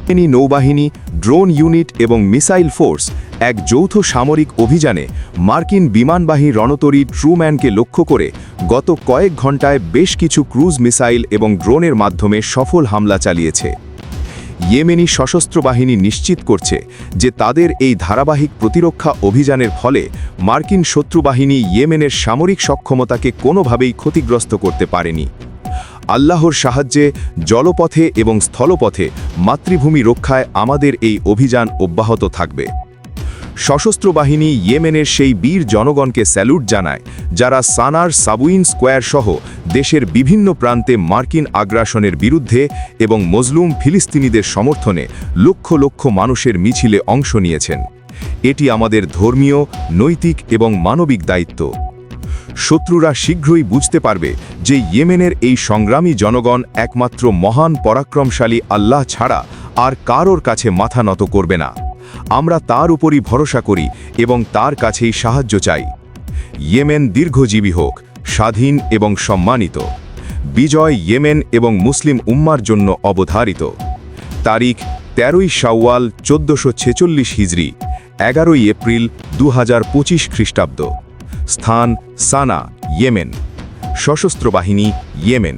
Yemeni নৌবাহিনী, drone unit এবং missile force এক যৌথ সামরিক অভিযানে মার্কিন বিমানবাহী রণতরী ট্রুম্যানকে লক্ষ্য করে গত কয়েক ঘণ্টায় বেশ কিছু ক্রুজ মিসাইল এবং ড্রোনের মাধ্যমে সফল হামলা চালিয়েছে। ইয়েমেনি সশস্ত্র বাহিনী নিশ্চিত করছে যে তাদের এই ধারাবাহিক প্রতিরক্ষা অভিযানের ফলে মার্কিন শত্রু বাহিনী ইয়েমেনের সামরিক সক্ষমতাকে কোনোভাবেই ক্ষতিগ্রস্ত করতে পারেনি। আল্লাহর সাহায্যে জলপথে এবং স্থলপথে মাতৃভূমি রক্ষায় আমাদের এই অভিযান অব্যাহত থাকবে। সশস্ত্র বাহিনী ইয়েমেনের সেই বীর জনগণকে স্যালুট জানায় যারা সানার সাবুইন স্কোয়ার সহ দেশের বিভিন্ন প্রান্তে মার্কিন আগ্রাসনের বিরুদ্ধে এবং মজলুম ফিলিস্তিনিদের সমর্থনে লক্ষ লক্ষ মানুষের মিছিলে অংশ নিয়েছেন। এটি আমাদের ধর্মীয়, নৈতিক এবং মানবিক দায়িত্ব। শত্রুরা শীঘ্রই বুঝতে পারবে যে ইয়েমেনের এই সংগ্রামী জনগণ একমাত্র মহান পরাক্রমশালী আল্লাহ ছাড়া আর কারোর কাছে মাথা নত করবে না। আমরা তার উপরই ভরসা করি এবং তার কাছেই সাহায্য চাই। ইয়েমেন দীর্ঘজীবী হোক, স্বাধীন এবং সম্মানিত। বিজয় ইয়েমেন এবং মুসলিম উম্মার জন্য অবধারিত। তারিখ 13ই শাওয়াল 1446 হিজরি, 11ই এপ্রিল 2025 খ্রিস্টাব্দ। স্থান সানা, ইয়েমেন। সশস্ত্র বাহিনী, ইয়েমেন।